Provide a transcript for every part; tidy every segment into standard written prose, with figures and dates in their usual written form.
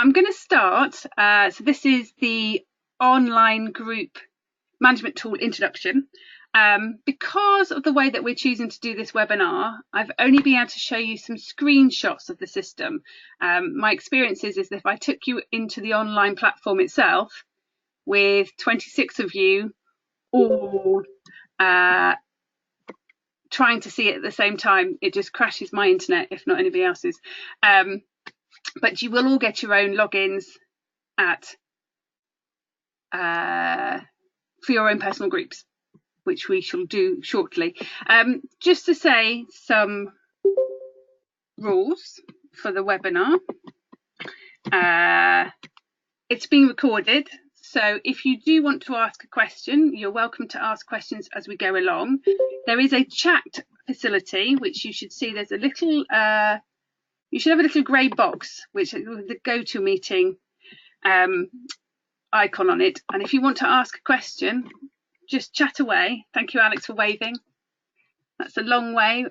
I'm going to start. So this is the online group management tool introduction. Because of the way that we're choosing to do this webinar, I've only been able to show you some screenshots of the system. My experience is that if I took you into the online platform itself with 26 of you all trying to see it at the same time, it just crashes my internet, if not anybody else's. But you will all get your own logins for your own personal groups, which we shall do shortly. Just to say some rules for the webinar. It's being recorded, so if you do want to ask a question, you're welcome to ask questions as we go along. There is a chat facility, which you should see. There's a little, you should have a little grey box, which is the GoToMeeting icon on it. And if you want to ask a question, just chat away. Thank you, Alex, for waving. That's a long way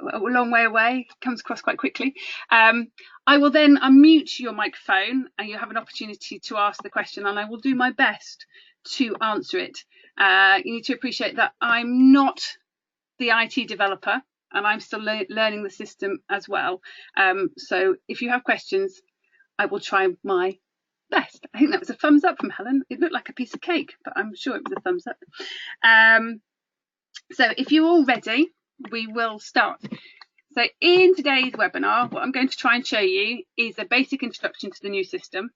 away. Comes across quite quickly. I will then unmute your microphone and you have an opportunity to ask the question, and I will do my best to answer it. You need to appreciate that I'm not the IT developer and I'm still learning the system as well. So if you have questions, I will try my best. I think that was a thumbs up from Helen. It looked like a piece of cake, but I'm sure it was a thumbs up. So if you're all ready, we will start. So in today's webinar, what I'm going to try and show you is a basic introduction to the new system.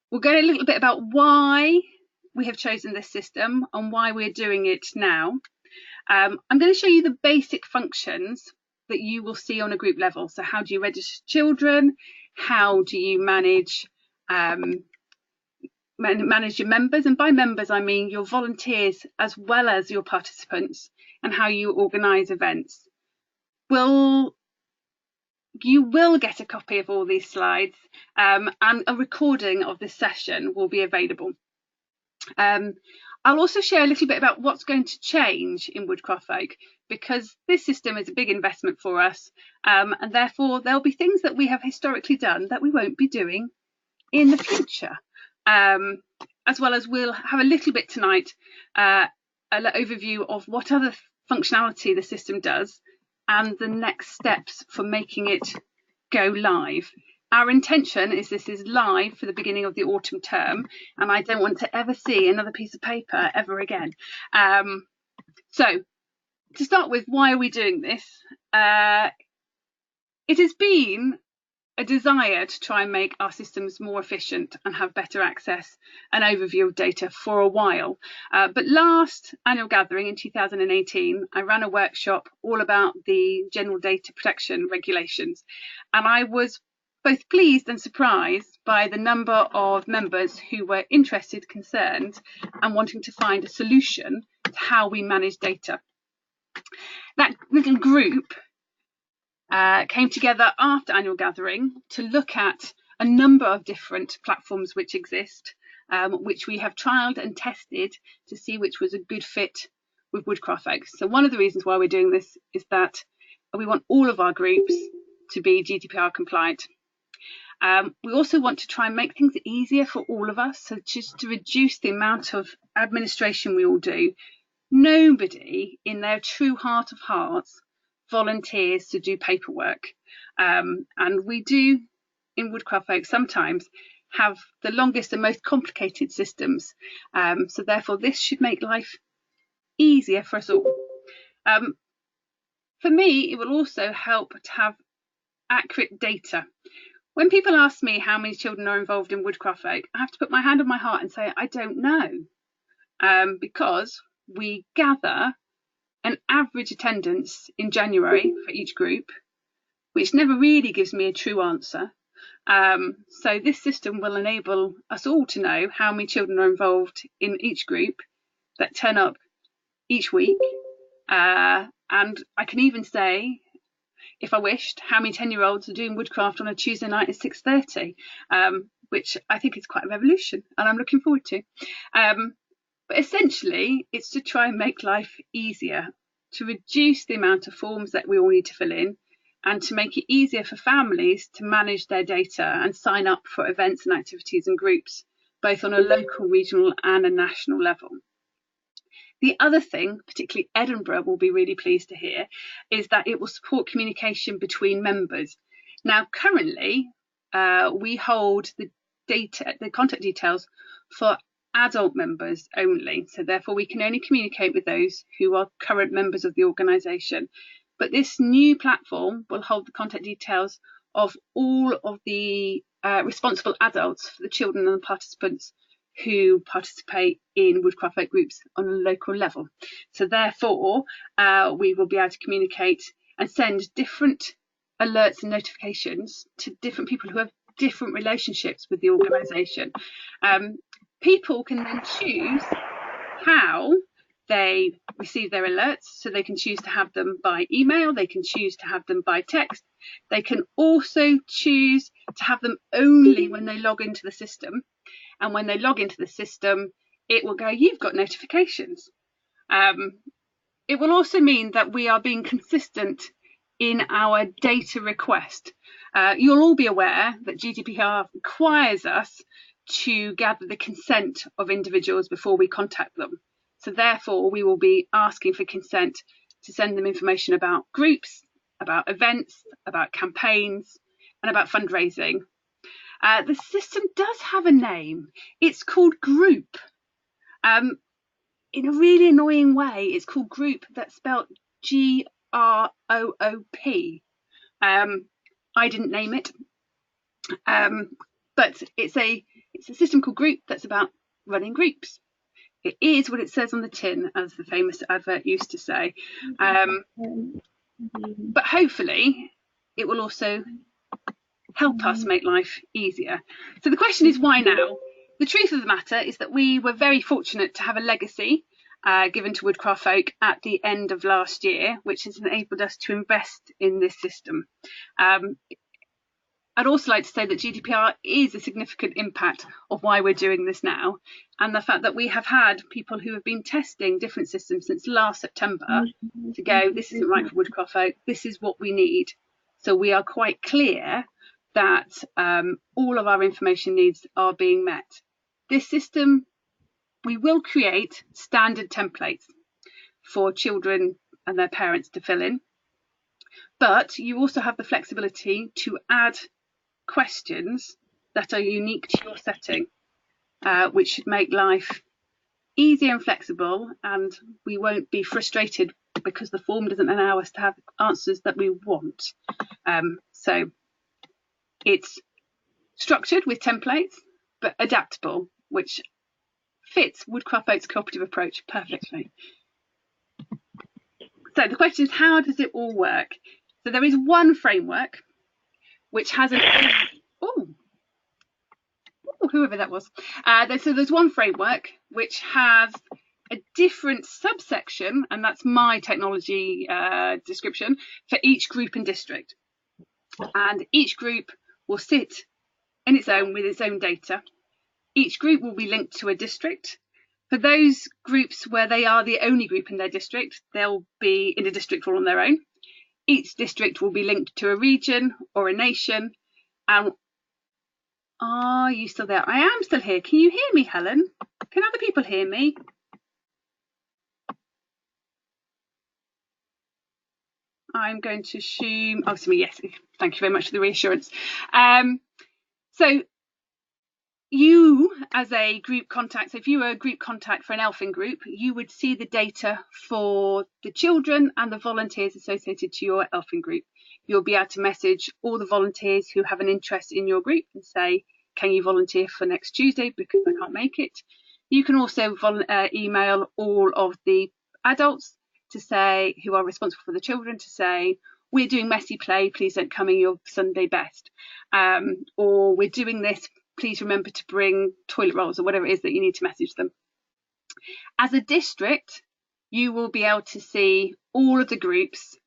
We'll go a little bit about why we have chosen this system and why we're doing it now. I'm going to show you the basic functions that you will see on a group level. So how do you register children? How do you manage your members? And by members, I mean your volunteers as well as your participants, and how you organise events. You will get a copy of all these slides, and a recording of this session will be available. I'll also share a little bit about what's going to change in Woodcraft Folk, because this system is a big investment for us, and therefore there'll be things that we have historically done that we won't be doing in the future. As well as we'll have a little bit tonight, an overview of what other functionality the system does and the next steps for making it go live. Our intention is this is live for the beginning of the autumn term, and I don't want to ever see another piece of paper ever again. So to start with, why are we doing this? It has been a desire to try and make our systems more efficient and have better access and overview of data for a while. But last annual gathering in 2018, I ran a workshop all about the general data protection regulations, and I was both pleased and surprised by the number of members who were interested, concerned, and wanting to find a solution to how we manage data. That little group came together after annual gathering to look at a number of different platforms which exist, which we have trialled and tested to see which was a good fit with Woodcraft Folk. So one of the reasons why we're doing this is that we want all of our groups to be GDPR compliant. We also want to try and make things easier for all of us, so just to reduce the amount of administration we all do. Nobody in their true heart of hearts volunteers to do paperwork, and we do in Woodcraft Folk sometimes have the longest and most complicated systems, so therefore this should make life easier for us all. For me, it will also help to have accurate data. When people ask me how many children are involved in Woodcraft Folk, I have to put my hand on my heart and say I don't know, because we gather an average attendance in January for each group, which never really gives me a true answer. So this system will enable us all to know how many children are involved in each group that turn up each week. And I can even say, if I wished, how many 10-year-olds are doing woodcraft on a Tuesday night at 6:30, which I think is quite a revolution and I'm looking forward to. But essentially, it's to try and make life easier, to reduce the amount of forms that we all need to fill in, and to make it easier for families to manage their data and sign up for events and activities and groups, both on a local, regional and a national level. The other thing, particularly Edinburgh will be really pleased to hear, is that it will support communication between members. Now, currently, we hold the contact details for adult members only. So therefore, we can only communicate with those who are current members of the organisation. But this new platform will hold the contact details of all of the responsible adults for the children and the participants who participate in Woodcraft Folk groups on a local level. So therefore, we will be able to communicate and send different alerts and notifications to different people who have different relationships with the organisation. People can then choose how they receive their alerts, so they can choose to have them by email, they can choose to have them by text, they can also choose to have them only when they log into the system, and when they log into the system it will go, you've got notifications. It will also mean that we are being consistent in our data request. You'll all be aware that GDPR requires us to gather the consent of individuals before we contact them. So therefore, we will be asking for consent to send them information about groups, about events, about campaigns, and about fundraising. The system does have a name. It's called Groop. In a really annoying way, it's called Groop. That's spelled Groop. I didn't name it, but it's a system called Groop that's about running groups. It is what it says on the tin, as the famous advert used to say. But hopefully it will also help us make life easier. So the question is, why now? The truth of the matter is that we were very fortunate to have a legacy given to Woodcraft Folk at the end of last year, which has enabled us to invest in this system. I'd also like to say that GDPR is a significant impact of why we're doing this now, and the fact that we have had people who have been testing different systems since last September to go, this isn't right for Woodcraft Folk, this is what we need. So we are quite clear that all of our information needs are being met. This system, we will create standard templates for children and their parents to fill in, but you also have the flexibility to add questions that are unique to your setting, which should make life easier and flexible, and we won't be frustrated because the form doesn't allow us to have answers that we want. So it's structured with templates, but adaptable, which fits Woodcraft Folk's cooperative approach perfectly. So the question is, how does it all work? So there is one framework which has an whoever that was. So there's one framework which has a different subsection, and that's my technology description, for each group and district. And each group will sit in its own with its own data. Each group will be linked to a district. For those groups where they are the only group in their district, they'll be in a district all on their own. Each district will be linked to a region or a nation. And are you still there? I am still here. Can you hear me, Helen? Can other people hear me? I'm going to assume, oh, to me, yes. Thank you very much for the reassurance. So you, as a group contact, so if you were a group contact for an elfin group, you would see the data for the children and the volunteers associated to your elfin group. You'll be able to message all the volunteers who have an interest in your group and say, can you volunteer for next Tuesday because I can't make it. You can also email all of the adults to say, who are responsible for the children, to say, we're doing messy play, please don't come in your Sunday best. Or we're doing this, please remember to bring toilet rolls, or whatever it is that you need to message them. As a district, you will be able to see all of the groups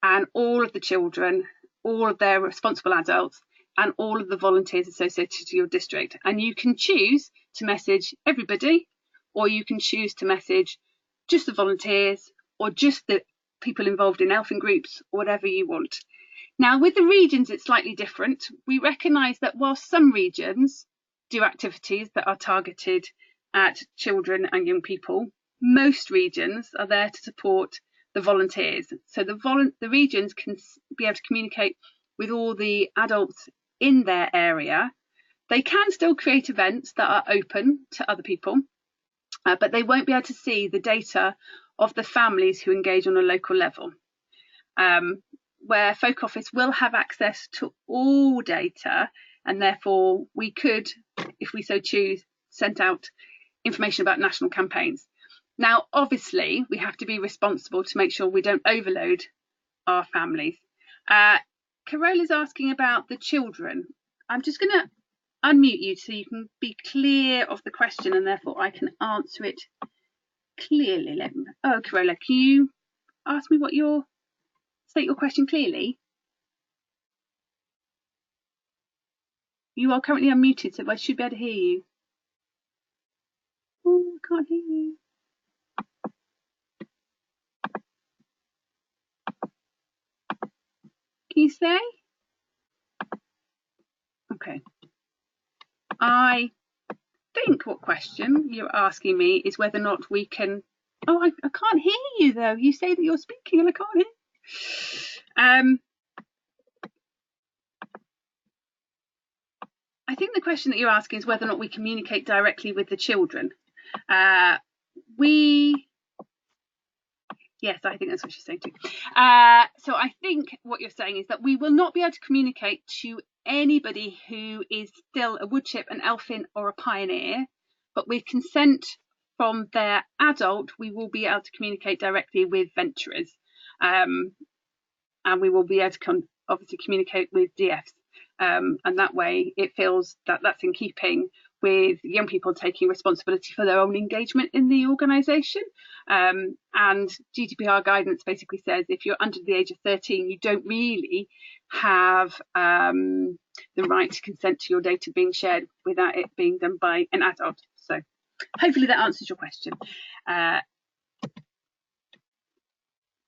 and all of the children, all of their responsible adults, and all of the volunteers associated to your district. And you can choose to message everybody, or you can choose to message just the volunteers, or just the people involved in elfin groups, or whatever you want. Now, with the regions, it's slightly different. We recognise that while some regions do activities that are targeted at children and young people, most regions are there to support the volunteers. So the regions can be able to communicate with all the adults in their area. They can still create events that are open to other people, but they won't be able to see the data of the families who engage on a local level. Where Folk Office will have access to all data, and therefore we could, if we so choose, send out information about national campaigns. Now, obviously, we have to be responsible to make sure we don't overload our families. Carola's asking about the children. I'm just going to unmute you so you can be clear of the question, and therefore I can answer it clearly. Oh, Carola, can you ask me state your question clearly? You are currently unmuted, so I should be able to hear you. Oh, I can't hear you. Can you say? Okay. I think what question you're asking me is whether or not we can. Oh, I can't hear you though. You say that you're speaking and I can't hear. I think the question that you're asking is whether or not we communicate directly with the children. Yes, I think that's what she's saying too. So I think what you're saying is that we will not be able to communicate to anybody who is still a woodchip, an elfin or a pioneer, but with consent from their adult, we will be able to communicate directly with venturers. And we will be able to obviously communicate with DFs. And that way it feels that that's in keeping with young people taking responsibility for their own engagement in the organisation. And GDPR guidance basically says if you're under the age of 13, you don't really have the right to consent to your data being shared without it being done by an adult. So hopefully that answers your question.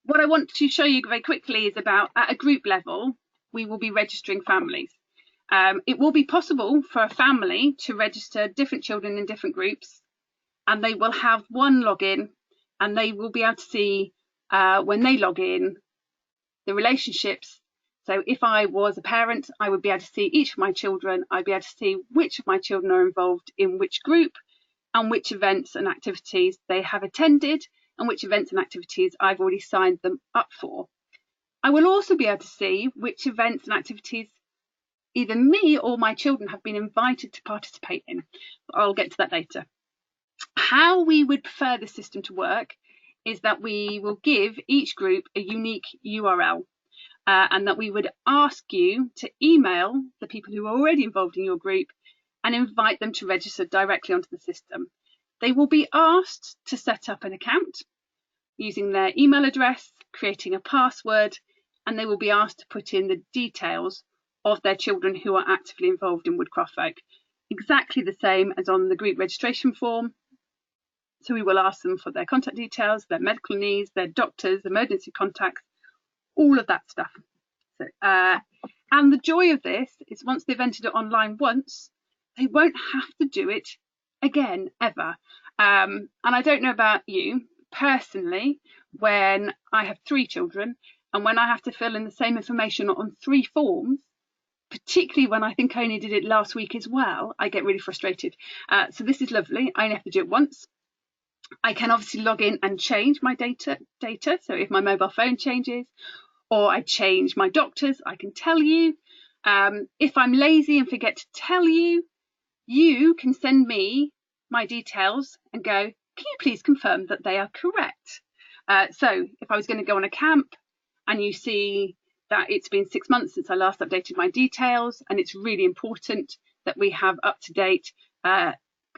What I want to show you very quickly is about at a group level, we will be registering families. It will be possible for a family to register different children in different groups, and they will have one login, and they will be able to see when they log in the relationships. So if I was a parent, I would be able to see each of my children. I'd be able to see which of my children are involved in which group and which events and activities they have attended and which events and activities I've already signed them up for. I will also be able to see which events and activities either me or my children have been invited to participate in. I'll get to that later. How we would prefer the system to work is that we will give each group a unique URL and that we would ask you to email the people who are already involved in your group and invite them to register directly onto the system. They will be asked to set up an account using their email address, creating a password, and they will be asked to put in the details of their children who are actively involved in Woodcraft Folk. Exactly the same as on the group registration form. So we will ask them for their contact details, their medical needs, their doctors, emergency contacts, all of that stuff. So, and the joy of this is once they've entered it online once, they won't have to do it again, ever. And I don't know about you, personally, when I have 3 children and when I have to fill in the same information on 3 forms, particularly when I think I only did it last week as well, I get really frustrated. So this is lovely. I only have to do it once. I can obviously log in and change my data. So if my mobile phone changes or I change my doctors, I can tell you. If I'm lazy and forget to tell you, you can send me my details and go, can you please confirm that they are correct? So if I was going to go on a camp and you see that it's been 6 months since I last updated my details, and it's really important that we have up-to-date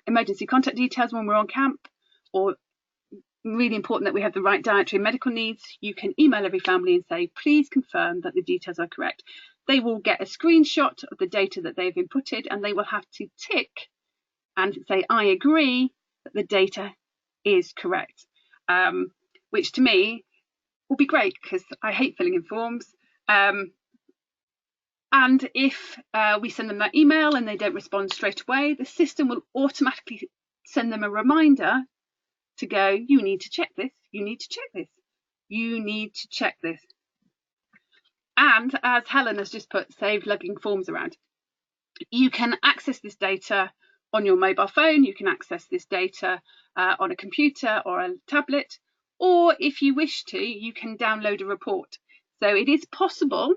emergency contact details when we're on camp, or really important that we have the right dietary and medical needs, you can email every family and say, please confirm that the details are correct. They will get a screenshot of the data that they've inputted, and they will have to tick and say, I agree that the data is correct, which to me will be great because I hate filling in forms. And if we send them that email and they don't respond straight away, the system will automatically send them a reminder to go, you need to check this, you need to check this, you need to check this. And as Helen has just put, save lugging forms around. You can access this data on your mobile phone, you can access this data on a computer or a tablet, or if you wish to, you can download a report. So it is possible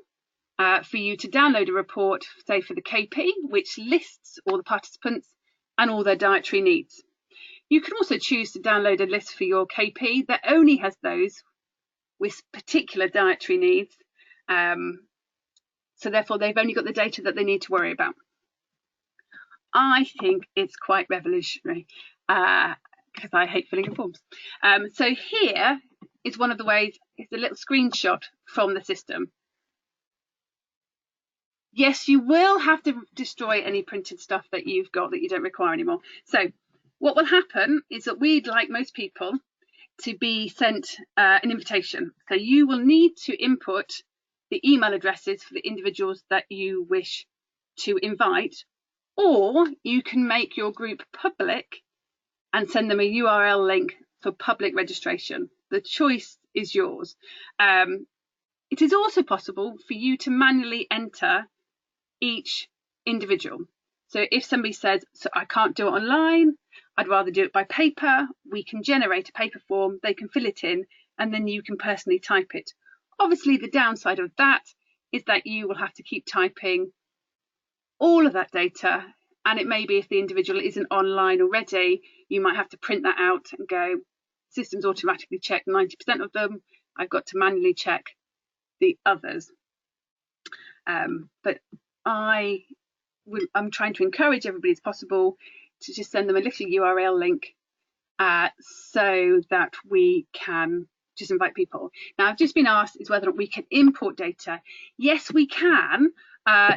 for you to download a report, say for the KP, which lists all the participants and all their dietary needs. You can also choose to download a list for your KP that only has those with particular dietary needs. So therefore, they've only got the data that they need to worry about. I think it's quite revolutionary because I hate filling in forms. So here is one of the ways, it's a little screenshot from the system. Yes, you will have to destroy any printed stuff that you've got that you don't require anymore. So what will happen is that we'd like most people to be sent an invitation. So you will need to input the email addresses for the individuals that you wish to invite, or you can make your group public and send them a URL link for public registration. The choice is yours. It is also possible for you to manually enter each individual. So if somebody says, so I can't do it online, I'd rather do it by paper, we can generate a paper form, they can fill it in, and then you can personally type it. Obviously, the downside of that is that you will have to keep typing all of that data, and it may be if the individual isn't online already, you might have to print that out and go, systems automatically check 90% of them, I've got to manually check the others. But I'm trying to encourage everybody as possible to just send them a little URL link so that we can just invite people. Now, I've just been asked is whether we can import data. Yes, we can.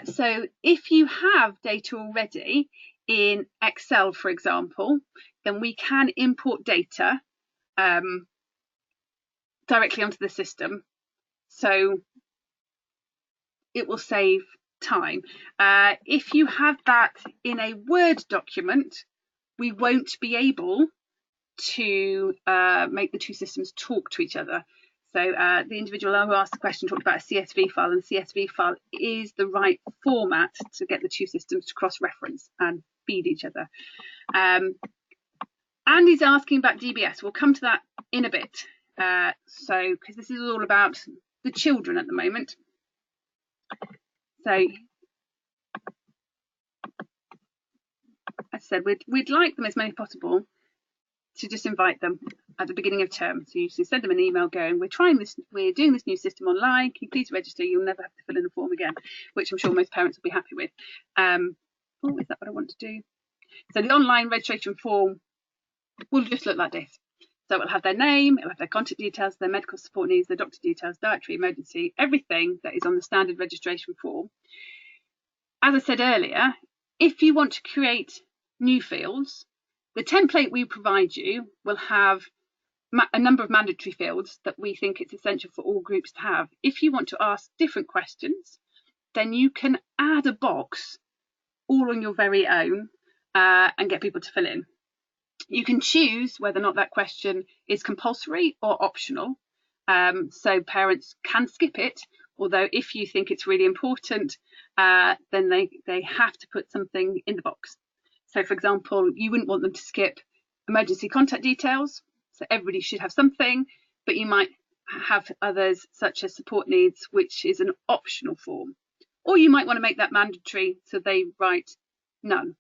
So if you have data already in Excel, for example, then we can import data directly onto the system. So it will save time. If you have that in a Word document, we won't be able to make the two systems talk to each other. So the individual who asked the question talked about a CSV file, and CSV file is the right format to get the two systems to cross-reference and feed each other. Andy's asking about DBS. We'll come to that in a bit. So because this is all about the children at the moment. So as I said, we'd like them as many as possible to just invite them at the beginning of term. So you send them an email going, we're doing this new system online, can you please register? You'll never have to fill in a form again, which I'm sure most parents will be happy with. Oh, is that what I want to do? So the online registration form will just look like this. So it'll have their name, it'll have their contact details, their medical support needs, their doctor details, dietary, emergency, everything that is on the standard registration form. As I said earlier, if you want to create new fields, the template we provide you will have a number of mandatory fields that we think it's essential for all groups to have. If you want to ask different questions, then you can add a box all on your very own and get people to fill in. You can choose whether or not that question is compulsory or optional. So parents can skip it, although if you think it's really important, then they have to put something in the box. So for example, you wouldn't want them to skip emergency contact details. So everybody should have something, but you might have others such as support needs, which is an optional form. Or you might want to make that mandatory, so they write none.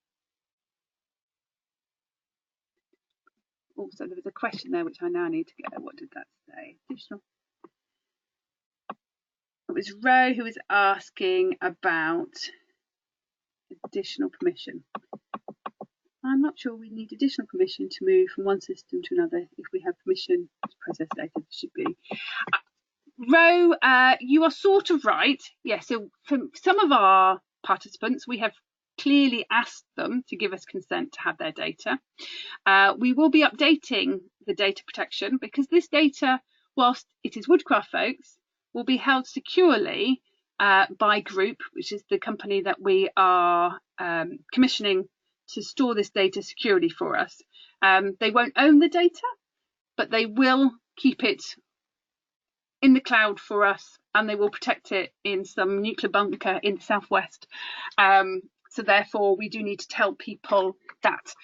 Also, there was a question there which I now need to get. What did that say? Additional. It was Ro who was asking about additional permission. I'm not sure we need additional permission to move from one system to another if we have permission to process data. It should be. Ro, you are sort of right. Yes, so for some of our participants, we have clearly asked them to give us consent to have their data. We will be updating the data protection because this data, whilst it is Woodcraft folks, will be held securely by Groop, which is the company that we are commissioning to store this data securely for us. They won't own the data, but they will keep it in the cloud for us, and they will protect it in some nuclear bunker in the southwest. So therefore, we do need to tell people that.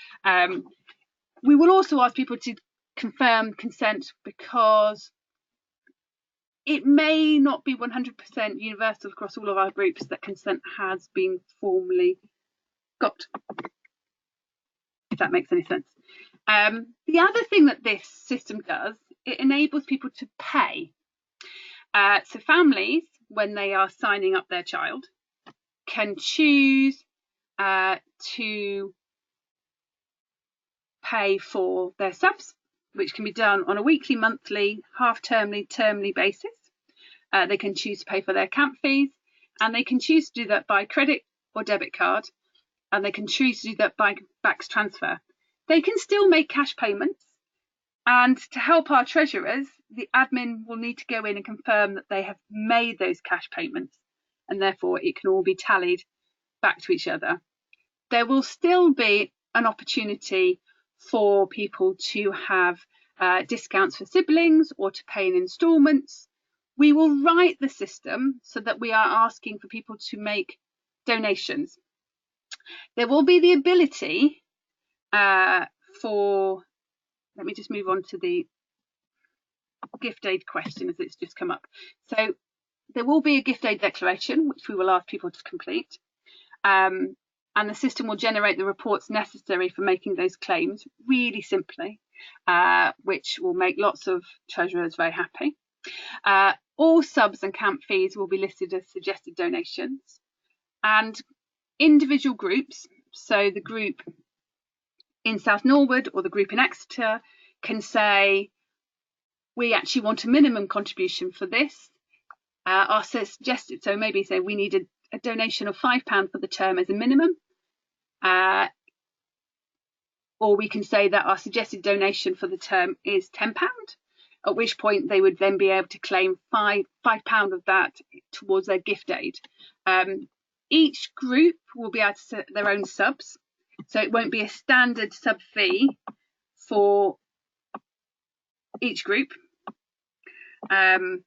We will also ask people to confirm consent, because it may not be 100% universal across all of our groups that consent has been formally got, if that makes any sense. The other thing that this system does, it enables people to pay. So families, when they are signing up their child, can choose to pay for their subs, which can be done on a weekly, monthly, half-termly, termly basis. They can choose to pay for their camp fees, and they can choose to do that by credit or debit card, and they can choose to do that by BACS transfer. They can still make cash payments, and to help our treasurers, the admin will need to go in and confirm that they have made those cash payments, and therefore it can all be tallied back to each other. There will still be an opportunity for people to have discounts for siblings or to pay in instalments. We will write the system so that we are asking for people to make donations. There will be the ability for, let me just move on to the gift aid question as it's just come up. So there will be a gift aid declaration, which we will ask people to complete. And the system will generate the reports necessary for making those claims really simply, which will make lots of treasurers very happy. All subs and camp fees will be listed as suggested donations, and individual groups, so the group in South Norwood or the group in Exeter, can say, we actually want a minimum contribution for this. Our suggested, so maybe say we need a donation of £5 for the term as a minimum, or we can say that our suggested donation for the term is £10, at which point they would then be able to claim £5 of that towards their gift aid. Each group will be able to set their own subs, so it won't be a standard sub fee for each group. But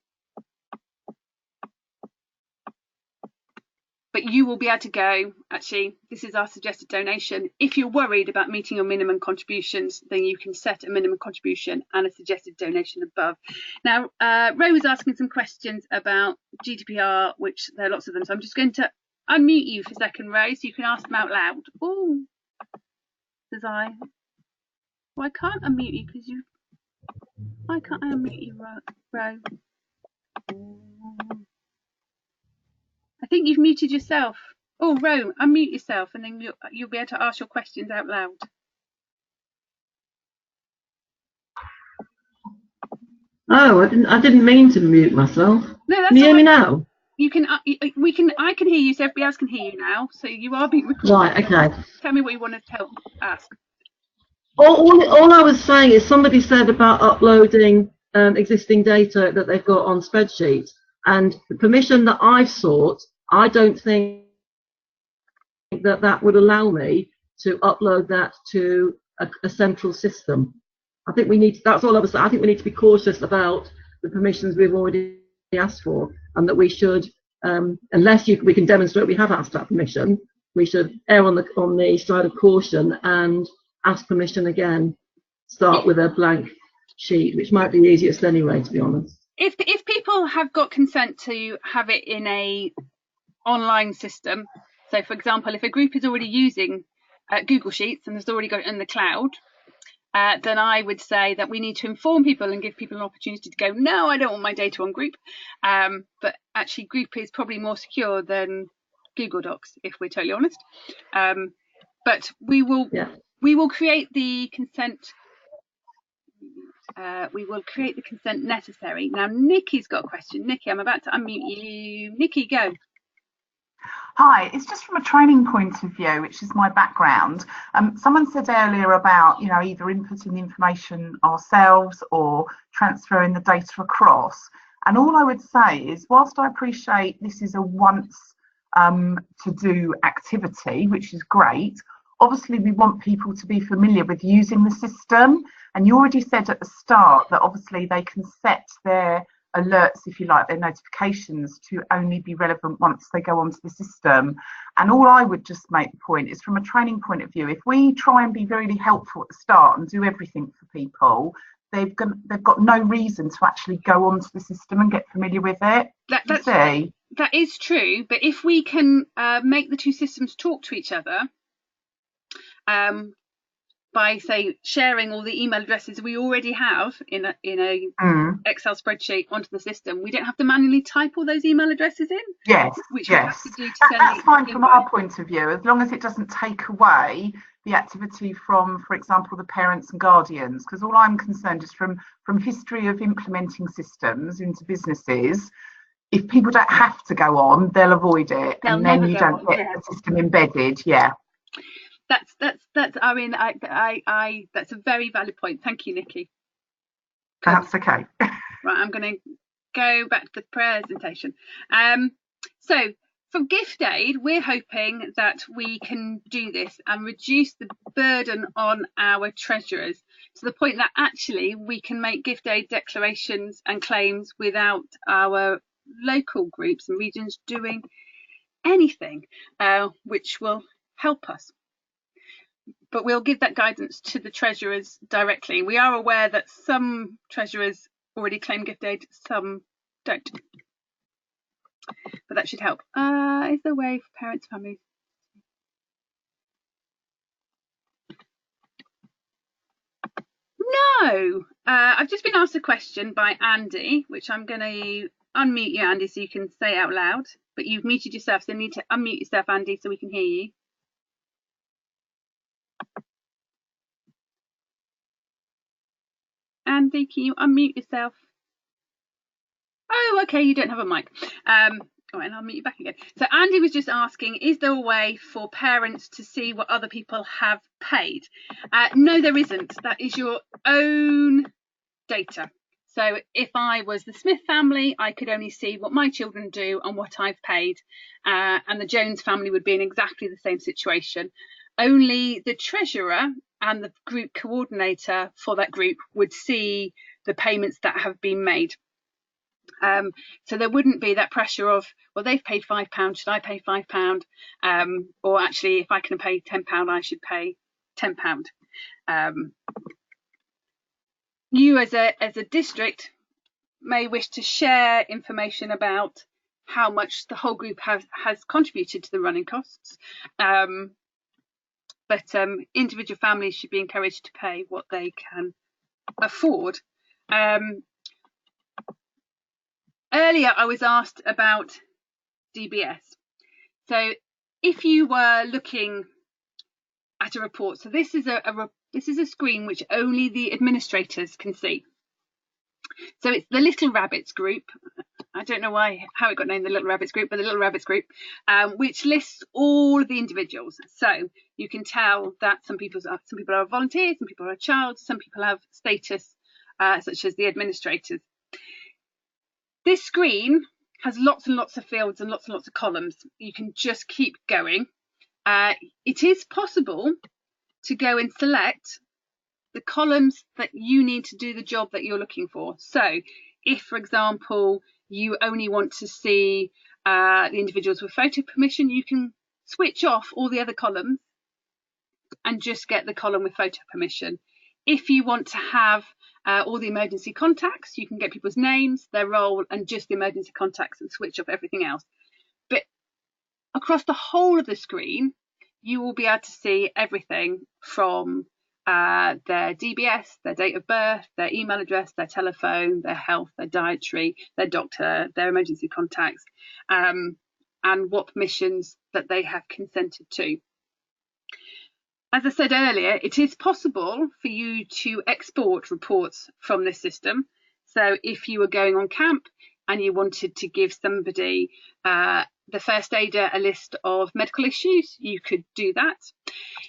you will be able to go, actually, this is our suggested donation. If you're worried about meeting your minimum contributions, then you can set a minimum contribution and a suggested donation above. Now, Ro was asking some questions about GDPR, which there are lots of them. So I'm just going to unmute you for a second, Ro, so you can ask them out loud. Oh, says I. Well, I can't unmute you because you. Why can't I unmute you, Ro? I think you've muted yourself. Oh, Ro, unmute yourself, and then you'll be able to ask your questions out loud. Oh, I didn't mean to mute myself. No, that's can you hear me now? You can. I can hear you, so everybody else can hear you now. So you are being recorded. Right. Okay. Tell me what you want to ask. All I was saying is somebody said about uploading existing data that they've got on spreadsheets, and the permission that I've sought, I don't think that would allow me to upload that to a central system. I think we need. That's all I was saying. I think we need to be cautious about the permissions we've already asked for, and that we should, unless we can demonstrate we have asked that permission, we should err on the side of caution and ask permission again. Start with a blank sheet, which might be easiest anyway, to be honest. If people have got consent to have it in a online system, so for example, if a group is already using Google Sheets and has already got it in the cloud, then I would say that we need to inform people and give people an opportunity to go, no, I don't want my data on Groop. But actually, Groop is probably more secure than Google Docs, if we're totally honest. But we will create the consent. We will create the consent necessary. Now, Nikki's got a question. Nikki, I'm about to unmute you. Nikki, go. Hi, it's just from a training point of view, which is my background. Someone said earlier about, either inputting the information ourselves or transferring the data across. And all I would say is, whilst I appreciate this is a once to do activity, which is great, obviously we want people to be familiar with using the system. And you already said at the start that obviously they can set their alerts, if you like, their notifications to only be relevant once they go onto the system. And all I would just make the point is, from a training point of view, if we try and be really helpful at the start and do everything for people, they've got no reason to actually go onto the system and get familiar with it. That is true, but if we can make the two systems talk to each other, by, say, sharing all the email addresses we already have in a Excel spreadsheet onto the system, we don't have to manually type all those email addresses in. Yes, which yes. we have to do to send that's fine from our point of view, as long as it doesn't take away the activity from, for example, the parents and guardians. Because all I'm concerned is from history of implementing systems into businesses, if people don't have to go on, they'll avoid it, and then you don't get the system embedded. Yeah. That's I mean, I that's a very valid point. Thank you, Nikki. That's okay. Right, I'm going to go back to the presentation. So for gift aid, we're hoping that we can do this and reduce the burden on our treasurers to the point that actually we can make gift aid declarations and claims without our local groups and regions doing anything, which will help us. But we'll give that guidance to the treasurers directly. We are aware that some treasurers already claim gift aid, some don't. But that should help. Is there a way for parents, families? No. I've just been asked a question by Andy, which I'm going to unmute you, Andy, so you can say out loud. But you've muted yourself, so you need to unmute yourself, Andy, so we can hear you. Andy, can you unmute yourself? Oh, okay, you don't have a mic. All right, and I'll meet you back again. So Andy was just asking, is there a way for parents to see what other people have paid? No, there isn't. That is your own data. So if I was the Smith family, I could only see what my children do and what I've paid. And the Jones family would be in exactly the same situation. Only the treasurer and the group coordinator for that group would see the payments that have been made. So there wouldn't be that pressure of, well, they've paid £5, should I pay £5? Or actually, if I can pay £10, I should pay £10. You as a district may wish to share information about how much the whole group has contributed to the running costs. But individual families should be encouraged to pay what they can afford. Earlier, I was asked about DBS. So if you were looking at a report, so this is a screen which only the administrators can see. So it's the Little Rabbits group. I don't know how it got named the Little Rabbits group, but the Little Rabbits group, which lists all of the individuals. So you can tell that some people are volunteers, some people are a child, some people have status, such as the administrators. This screen has lots and lots of fields and lots of columns. You can just keep going. It is possible to go and select the columns that you need to do the job that you're looking for. So if, for example, you only want to see the individuals with photo permission, you can switch off all the other columns and just get the column with photo permission. If you want to have all the emergency contacts, you can get people's names, their role, and just the emergency contacts and switch off everything else. But across the whole of the screen, you will be able to see everything from their DBS, their date of birth, their email address, their telephone, their health, their dietary, their doctor, their emergency contacts, and what permissions that they have consented to. As I said earlier, it is possible for you to export reports from this system. So if you were going on camp and you wanted to give somebody, the first aider, a list of medical issues, you could do that.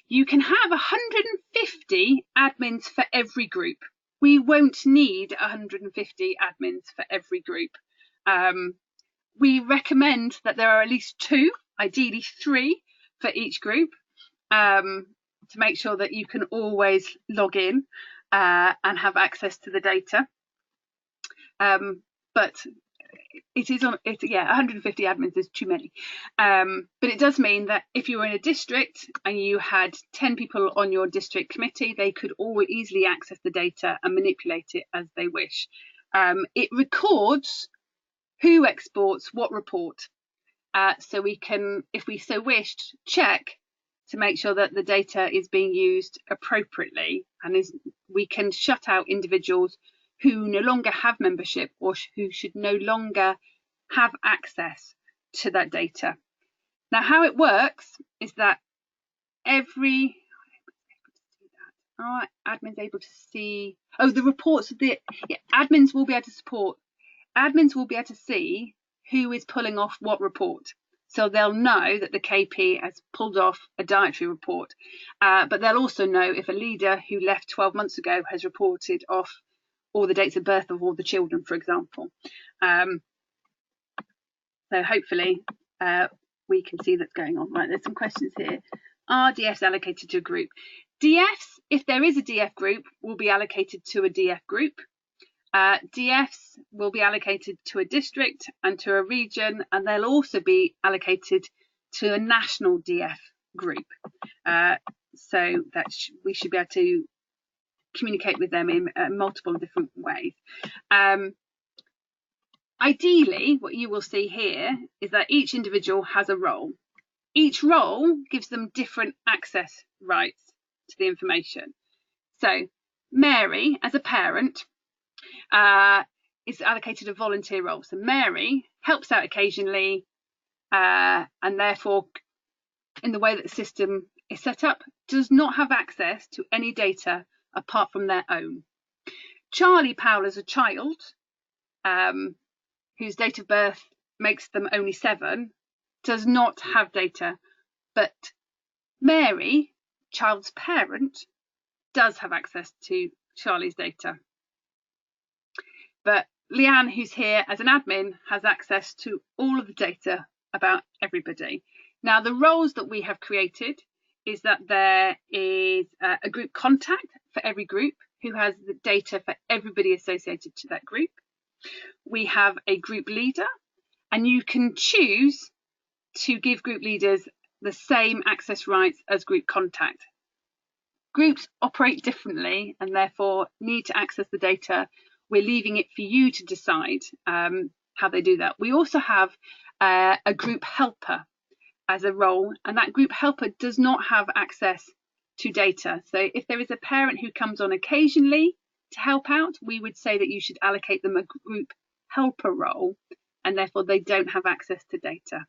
You can have 150 admins for every group. We won't need 150 admins for every group. We recommend that there are at least 2, ideally 3 for each group, to make sure that you can always log in and have access to the data. But it is 150 admins is too many. But it does mean that if you were in a district and you had 10 people on your district committee, they could all easily access the data and manipulate it as they wish. It records who exports what report. So we can, if we so wished, check to make sure that the data is being used appropriately, and we can shut out individuals who no longer have membership or who should no longer have access to that data. Now, how it works is that admin's able to see, the reports of admins will be able to see who is pulling off what report. So they'll know that the KP has pulled off a dietary report, but they'll also know if a leader who left 12 months ago has reported off all the dates of birth of all the children, for example. So hopefully we can see that's going on. Right, there's some questions here. Are DFs allocated to a group? DFs, if there is a DF group, will be allocated to a DF group. DFs will be allocated to a district and to a region, and they'll also be allocated to a national DF group. So that we should be able to communicate with them in multiple different ways. Ideally, what you will see here is that each individual has a role. Each role gives them different access rights to the information. So Mary, as a parent, is allocated a volunteer role. So Mary helps out occasionally, and therefore, in the way that the system is set up, does not have access to any data apart from their own. Charlie Powell, as a child, whose date of birth makes them only 7, does not have data, but Mary, child's parent, does have access to Charlie's data. But Leanne, who's here as an admin, has access to all of the data about everybody. Now, the roles that we have created is that there is a group contact for every group who has the data for everybody associated to that group. We have a group leader, and you can choose to give group leaders the same access rights as group contact. Groups operate differently and therefore need to access the data. We're leaving it for you to decide how they do that. We also have a group helper as a role, and that group helper does not have access to data. So if there is a parent who comes on occasionally to help out, we would say that you should allocate them a group helper role, and therefore they don't have access to data.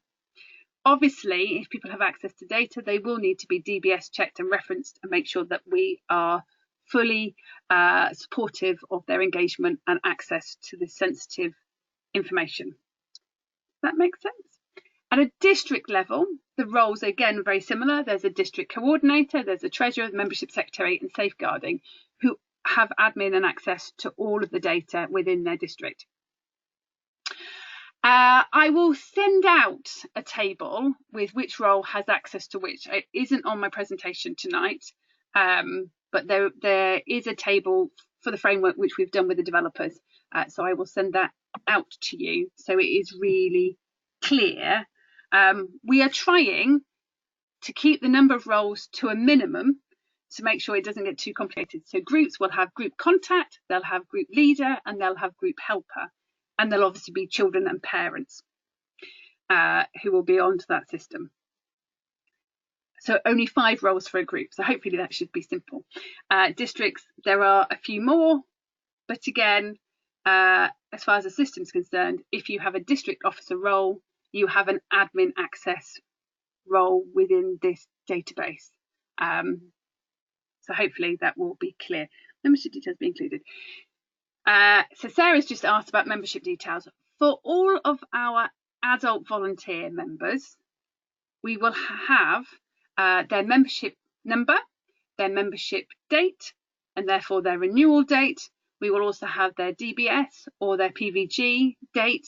Obviously, if people have access to data, they will need to be DBS checked and referenced and make sure that we are fully supportive of their engagement and access to this sensitive information. Does that make sense? At a district level, the roles are again very similar. There's a district coordinator, there's a treasurer, membership secretary, and safeguarding, who have admin and access to all of the data within their district. I will send out a table with which role has access to which. It isn't on my presentation tonight, but there is a table for the framework which we've done with the developers. So I will send that out to you so it is really clear. We are trying to keep the number of roles to a minimum to make sure it doesn't get too complicated. So groups will have group contact, they'll have group leader, and they'll have group helper. And there'll obviously be children and parents who will be onto that system. So only 5 roles for a group. So hopefully that should be simple. Districts, there are a few more. But again, as far as the system is concerned, if you have a district officer role, you have an admin access role within this database. So hopefully that will be clear. Membership details be included. So Sarah's just asked about membership details. For all of our adult volunteer members, we will have their membership number, their membership date, and therefore their renewal date. We will also have their DBS or their PVG date,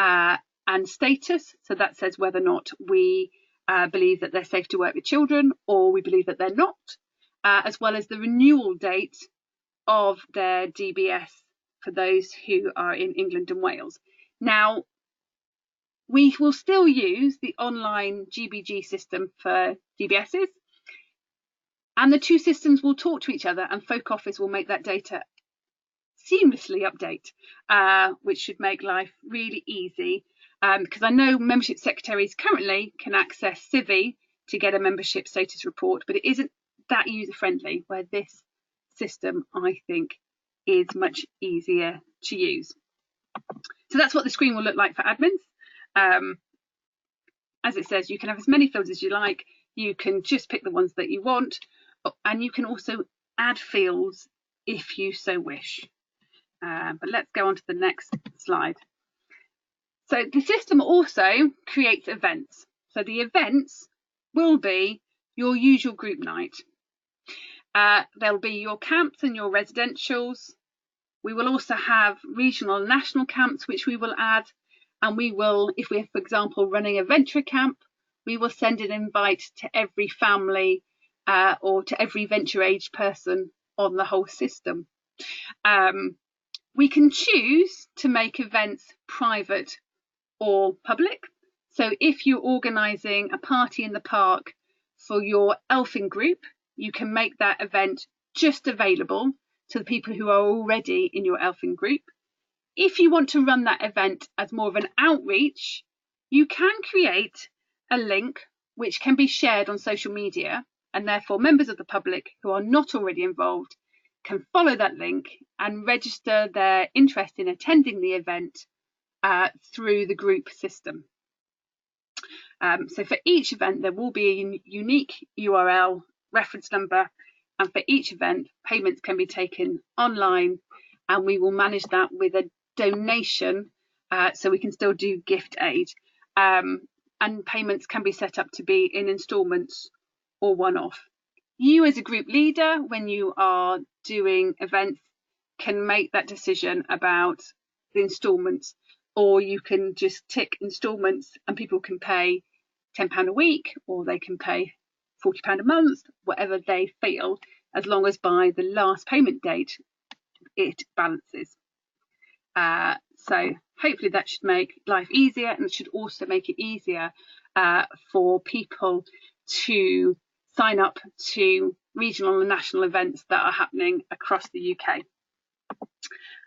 and status. So that says whether or not we believe that they're safe to work with children or we believe that they're not, as well as the renewal date of their DBS for those who are in England and Wales. Now, we will still use the online GBG system for DBSs, and the two systems will talk to each other, and Folk Office will make that data seamlessly update, which should make life really easy, because I know membership secretaries currently can access Civi to get a membership status report, but it isn't that user friendly, where this system I think is much easier to use. So that's what the screen will look like for admins. As it says, you can have as many fields as you like. You can just pick the ones that you want, and you can also add fields if you so wish. But let's go on to the next slide. So the system also creates events. So the events will be your usual group night. There'll be your camps and your residentials. We will also have regional and national camps, which we will add. And we will, if we're, for example, running a venture camp, we will send an invite to every family or to every venture age person on the whole system. We can choose to make events private or public. So if you're organising a party in the park for your elfin group, you can make that event just available to the people who are already in your elfin group. If you want to run that event as more of an outreach, you can create a link which can be shared on social media, and therefore members of the public who are not already involved can follow that link and register their interest in attending the event through the group system. So for each event, there will be a unique URL, reference number, and for each event, payments can be taken online, and we will manage that with a donation, so we can still do gift aid. And payments can be set up to be in instalments or one-off. You as a group leader, when you are doing events, can make that decision about the instalments, or you can just tick instalments and people can pay £10 a week, or they can pay £40 a month, whatever they feel, as long as by the last payment date it balances. So hopefully that should make life easier, and it should also make it easier for people to sign up to regional and national events that are happening across the UK.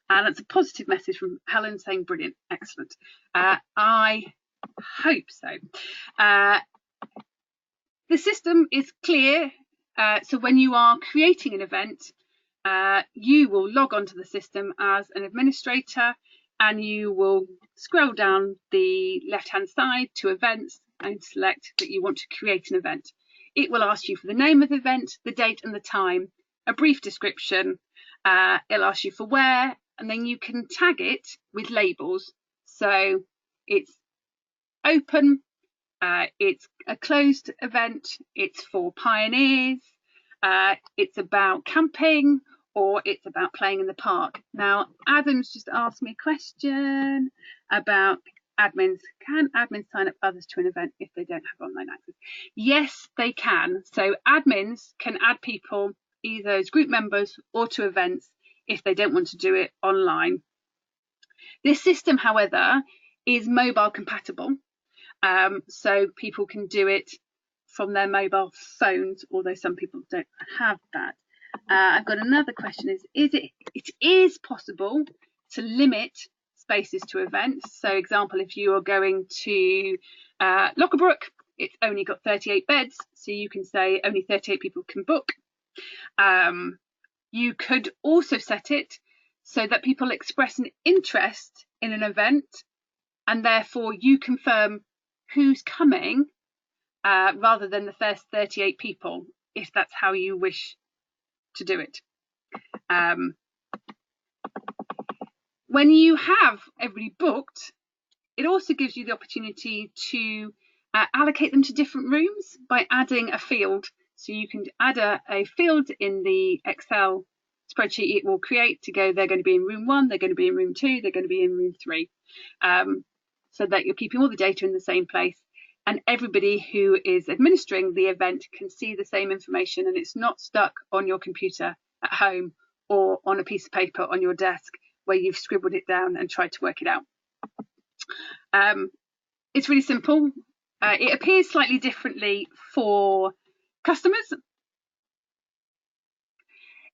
And that's a positive message from Helen saying brilliant, excellent. I hope so. The system is clear, so when you are creating an event, you will log onto the system as an administrator, and you will scroll down the left-hand side to events and select that you want to create an event. It will ask you for the name of the event, the date and the time, a brief description. It'll ask you for where, and then you can tag it with labels. So it's open, it's a closed event, it's for pioneers, it's about camping, or it's about playing in the park. Now, Adam's just asked me a question about admins. Can admins sign up others to an event if they don't have online access? Yes, they can. So admins can add people either as group members or to events if they don't want to do it online. This system, however, is mobile compatible. So people can do it from their mobile phones, although some people don't have that. I've got another question, it is possible to limit spaces to events. So example, if you are going to Lockerbrook, it's only got 38 beds, so you can say only 38 people can book. You could also set it so that people express an interest in an event, and therefore you confirm who's coming rather than the first 38 people, if that's how you wish to do it. When you have everybody booked, it also gives you the opportunity to allocate them to different rooms by adding a field. So you can add a field in the Excel spreadsheet it will create to go, they're going to be in room 1, they're going to be in room 2, they're going to be in room 3. so that you're keeping all the data in the same place, and everybody who is administering the event can see the same information, and it's not stuck on your computer at home or on a piece of paper on your desk where you've scribbled it down and tried to work it out. It's really simple. It appears slightly differently for customers.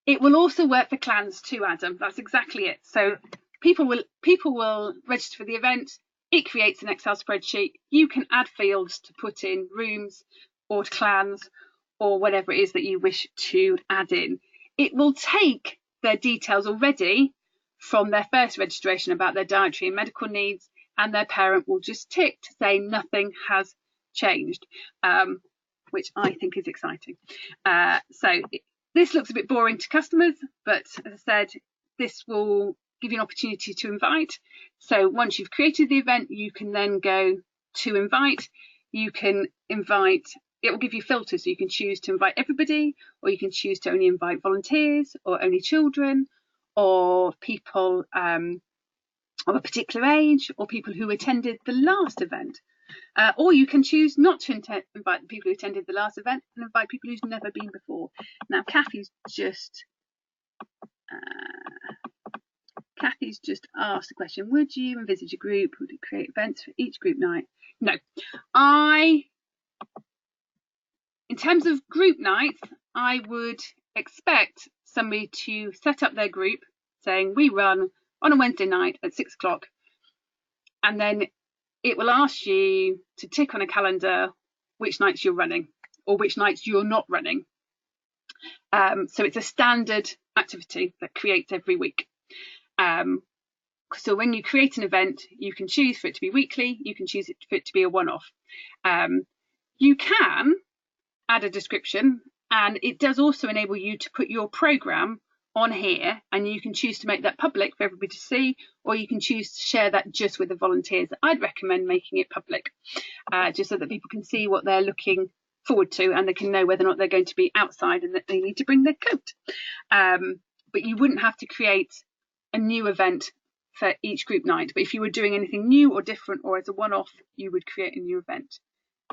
It will also work for clans too, Adam. That's exactly it. So people will register for the event. It creates an Excel spreadsheet. You can add fields to put in rooms or clans or whatever it is that you wish to add in. It will take their details already from their first registration about their dietary and medical needs, and their parent will just tick to say nothing has changed, which I think is exciting. This looks a bit boring to customers, but as I said, this will give you an opportunity to invite. So once you've created the event, you can then go to invite. You can invite, it will give you filters, so you can choose to invite everybody, or you can choose to only invite volunteers, or only children, or people of a particular age, or people who attended the last event. Or you can choose not to invite the people who attended the last event and invite people who's never been before. Now, Kathy's just asked a question. Would you envisage a group? Would it create events for each group night? No. In terms of group nights, I would expect somebody to set up their group saying, we run on a Wednesday night at 6 o'clock. And then it will ask you to tick on a calendar which nights you're running or which nights you're not running. So it's a standard activity that creates every week. So when you create an event, you can choose for it to be weekly, you can choose for it to be a one-off. You can add a description, and it does also enable you to put your program on here, and you can choose to make that public for everybody to see, or you can choose to share that just with the volunteers. I'd recommend making it public, just so that people can see what they're looking forward to, and they can know whether or not they're going to be outside and that they need to bring their coat. But you wouldn't have to create a new event for each group night. But if you were doing anything new or different, or as a one-off, you would create a new event.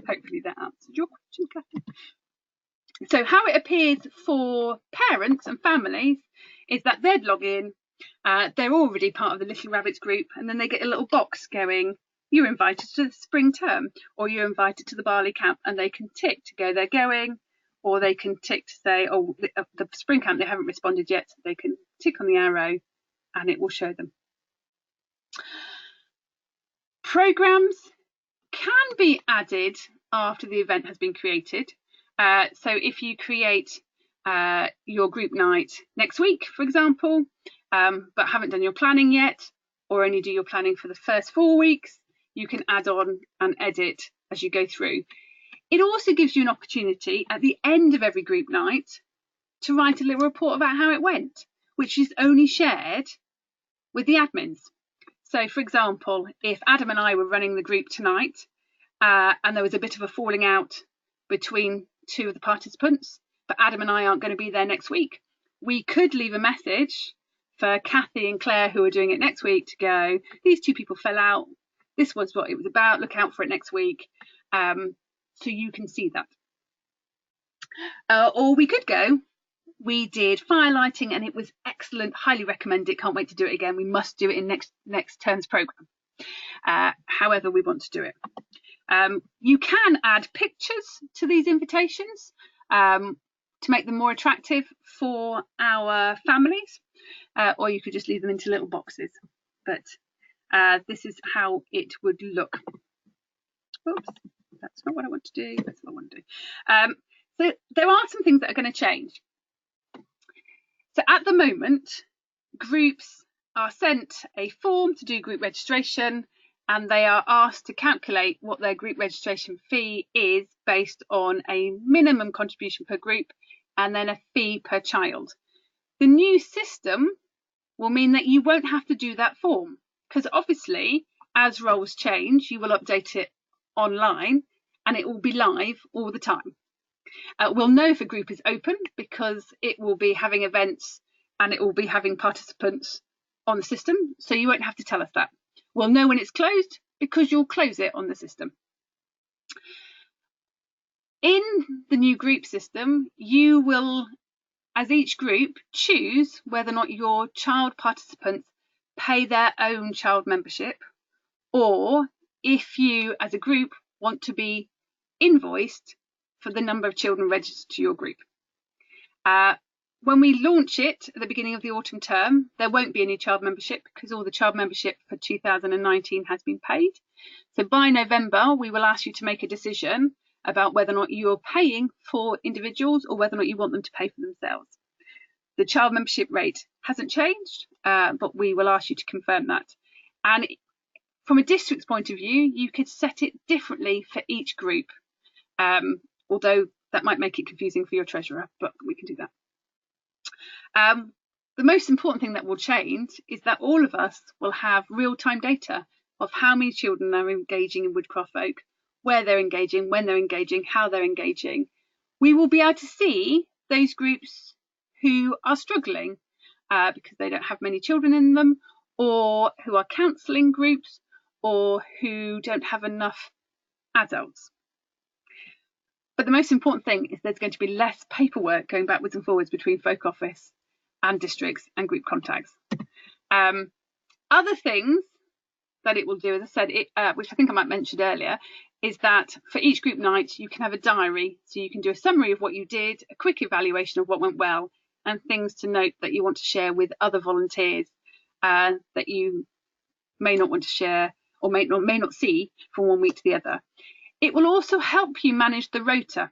Hopefully that answered your question, Kathy. So how it appears for parents and families is that they'd log in, they're already part of the Little Rabbits group, and then they get a little box going, you're invited to the spring term, or you're invited to the barley camp, and they can tick to go they're going, or they can tick to say, oh, the spring camp, they haven't responded yet, so they can tick on the arrow and it will show them. Programs can be added after the event has been created. So if you create your group night next week, for example, but haven't done your planning yet, or only do your planning for the first 4 weeks, you can add on and edit as you go through. It also gives you an opportunity at the end of every group night to write a little report about how it went, which is only shared with the admins. So, for example, if Adam and I were running the group tonight, and there was a bit of a falling out between two of the participants, but Adam and I aren't going to be there next week, we could leave a message for Kathy and Claire, who are doing it next week, to go, these two people fell out, this was what it was about, look out for it next week, so you can see that. Or we could go, we did firelighting and it was excellent, highly recommend it, can't wait to do it again, we must do it in next term's programme, however we want to do it. You can add pictures to these invitations to make them more attractive for our families, or you could just leave them into little boxes, but this is how it would look. Oops, that's not what I want to do, that's what I want to do. So there are some things that are going to change. So at the moment, groups are sent a form to do group registration, and they are asked to calculate what their group registration fee is based on a minimum contribution per group and then a fee per child. The new system will mean that you won't have to do that form, because obviously as roles change, you will update it online and it will be live all the time. We'll know if a group is open because it will be having events and it will be having participants on the system, so you won't have to tell us that. We'll know when it's closed because you'll close it on the system. In the new group system, you will, as each group, choose whether or not your child participants pay their own child membership, or if you, as a group, want to be invoiced for the number of children registered to your group. When we launch it at the beginning of the autumn term, there won't be any child membership because all the child membership for 2019 has been paid. So by November, we will ask you to make a decision about whether or not you're paying for individuals or whether or not you want them to pay for themselves. The child membership rate hasn't changed, but we will ask you to confirm that. And from a district's point of view, you could set it differently for each group, although that might make it confusing for your treasurer, but we can do that. The most important thing that will change is that all of us will have real-time data of how many children are engaging in Woodcraft Folk, where they're engaging, when they're engaging, how they're engaging. We will be able to see those groups who are struggling because they don't have many children in them, or who are counselling groups, or who don't have enough adults. But the most important thing is there's going to be less paperwork going backwards and forwards between Folk Office and districts and group contacts. Other things that it will do, as I said, which I think I might mention earlier, is that for each group night you can have a diary, so you can do a summary of what you did, a quick evaluation of what went well, and things to note that you want to share with other volunteers that you may not want to share or may not see from one week to the other. It will also help you manage the rota.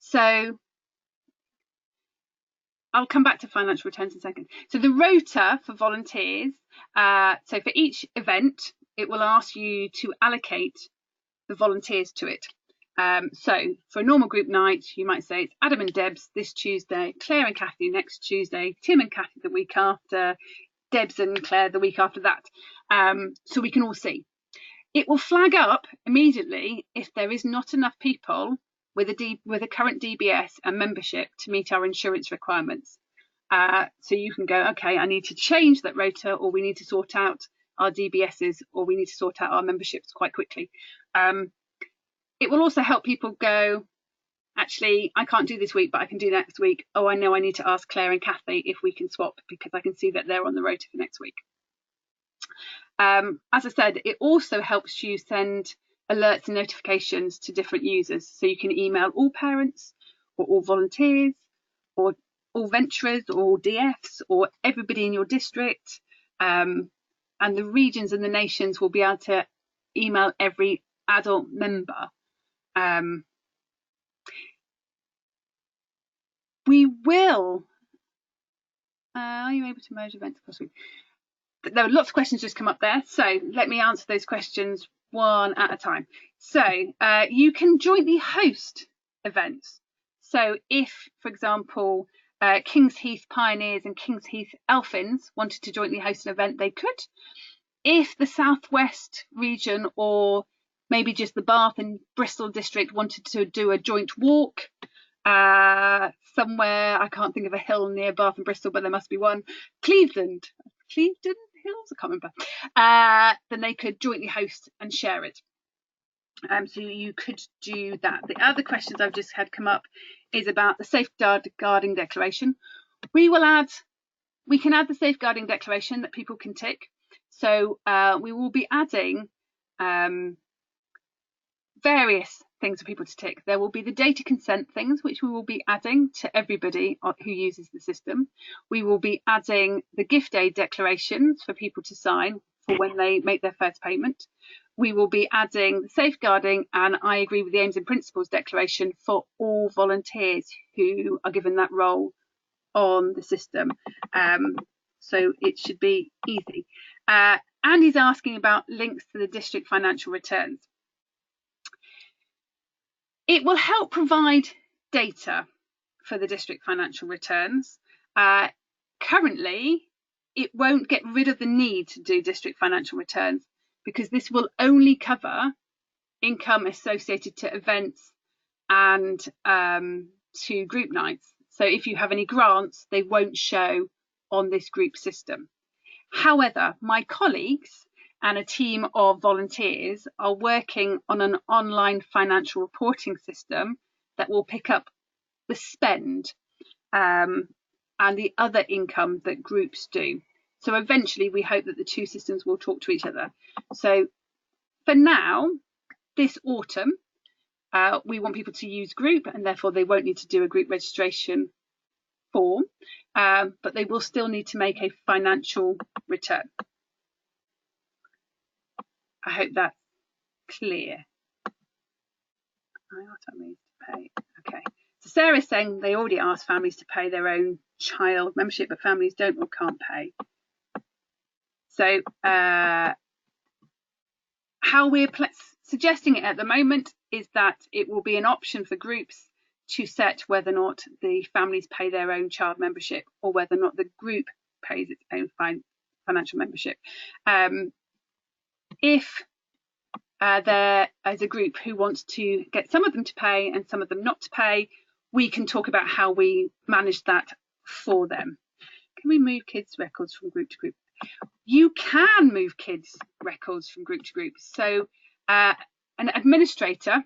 So I'll come back to financial returns in a second. So the rota for volunteers, so for each event, it will ask you to allocate the volunteers to it. So for a normal group night, you might say it's Adam and Debs this Tuesday, Claire and Kathy next Tuesday, Tim and Kathy the week after, Debs and Claire the week after that. So we can all see. It will flag up immediately if there is not enough people with a current DBS and membership to meet our insurance requirements. So you can go, okay, I need to change that rota, or we need to sort out our DBSs, or we need to sort out our memberships quite quickly. It will also help people go, actually, I can't do this week, but I can do next week. Oh, I know I need to ask Claire and Kathy if we can swap because I can see that they're on the rota for next week. As I said, it also helps you send alerts and notifications to different users. So you can email all parents or all volunteers or all venturers or all DFs or everybody in your district. And the regions and the nations will be able to email every adult member. We will. Are you able to merge events across week? There were lots of questions just come up there, so let me answer those questions one at a time. So you can jointly host events. So if, for example, Kings Heath Pioneers and Kings Heath Elfins wanted to jointly host an event, they could. If the Southwest region or maybe just the Bath and Bristol district wanted to do a joint walk somewhere, I can't think of a hill near Bath and Bristol, but there must be one, Clevedon Hills, I can't remember, then they could jointly host and share it. So you could do that. The other questions I've just had come up is about the safeguarding declaration. We can add the safeguarding declaration that people can tick. So we will be adding various things for people to tick. There will be the data consent things, which we will be adding to everybody who uses the system. We will be adding the gift aid declarations for people to sign for when they make their first payment. We will be adding the safeguarding and I agree with the aims and principles declaration for all volunteers who are given that role on the system. So it should be easy. Andy's asking about links to the district financial returns. It will help provide data for the district financial returns. Currently, it won't get rid of the need to do district financial returns because this will only cover income associated to events and to group nights. So if you have any grants, they won't show on this group system. However, my colleagues and a team of volunteers are working on an online financial reporting system that will pick up the spend and the other income that groups do. So eventually we hope that the two systems will talk to each other. So for now, this autumn, we want people to use Groop, and therefore they won't need to do a group registration form, but they will still need to make a financial return. I hope that's clear. Okay. So Sarah's saying they already asked families to pay their own child membership, but families don't or can't pay. So how we're suggesting it at the moment is that it will be an option for groups to set whether or not the families pay their own child membership or whether or not the group pays its own financial membership. If there is a group who wants to get some of them to pay and some of them not to pay, we can talk about how we manage that for them. Can we move kids' records from group to group? You can move kids' records from group to group. So an administrator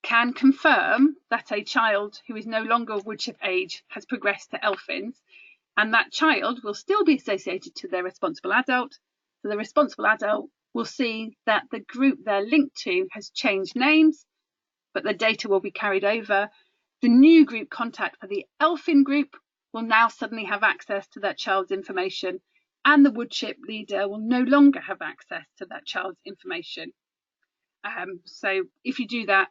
can confirm that a child who is no longer woodchip age has progressed to Elfins, and that child will still be associated to their responsible adult. So the responsible adult will see that the group they're linked to has changed names, but the data will be carried over. The new group contact for the Elfin group will now suddenly have access to that child's information, and the woodchip leader will no longer have access to that child's information. So if you do that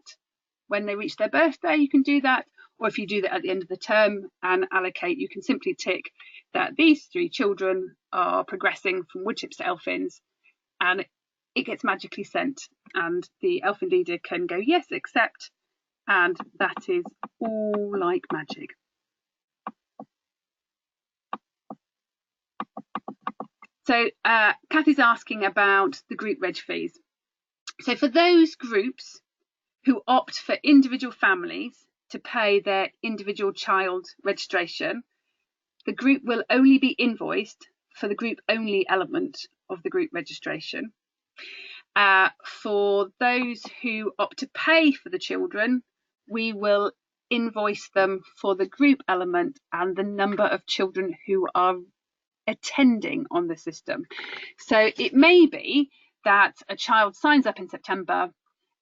when they reach their birthday, you can do that, or if you do that at the end of the term and allocate, you can simply tick that these 3 children are progressing from woodchips to Elfins, and it gets magically sent, and the Elfin leader can go yes, accept, and that is all like magic. So Kathy's asking about the group reg fees. So for those groups who opt for individual families to pay their individual child registration, the group will only be invoiced for the group only element of the group registration. For those who opt to pay for the children, we will invoice them for the group element and the number of children who are attending on the system. So it may be that a child signs up in September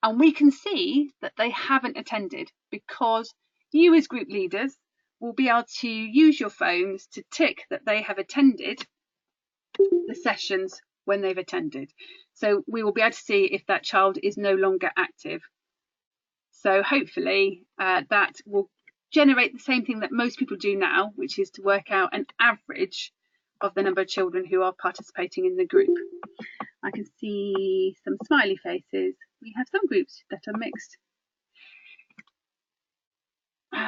and we can see that they haven't attended, because you as group leaders will be able to use your phones to tick that they have attended the sessions when they've attended. So we will be able to see if that child is no longer active. So hopefully that will generate the same thing that most people do now, which is to work out an average of the number of children who are participating in the group. I can see some smiley faces. We have some groups that are mixed.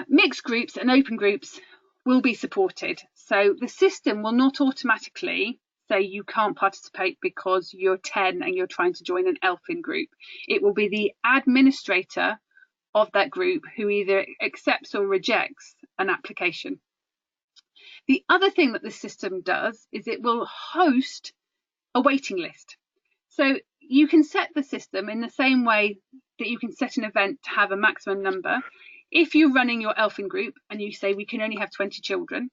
Mixed groups and open groups will be supported. So the system will not automatically say you can't participate because you're 10 and you're trying to join an Elfin group. It will be the administrator of that group who either accepts or rejects an application. The other thing that the system does is it will host a waiting list. So you can set the system in the same way that you can set an event to have a maximum number. If you're running your Elfin group and you say we can only have 20 children,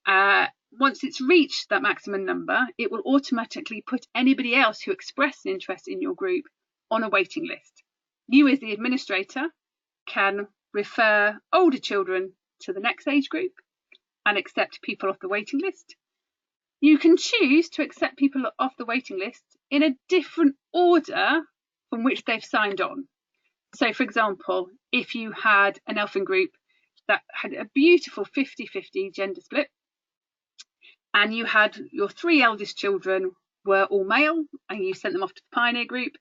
once it's reached that maximum number, it will automatically put anybody else who expressed an interest in your group on a waiting list. You as the administrator can refer older children to the next age group and accept people off the waiting list. You can choose to accept people off the waiting list in a different order from which they've signed on. So for example, if you had an Elfin group that had a beautiful 50-50 gender split, and you had your 3 eldest children were all male and you sent them off to the Pioneer group,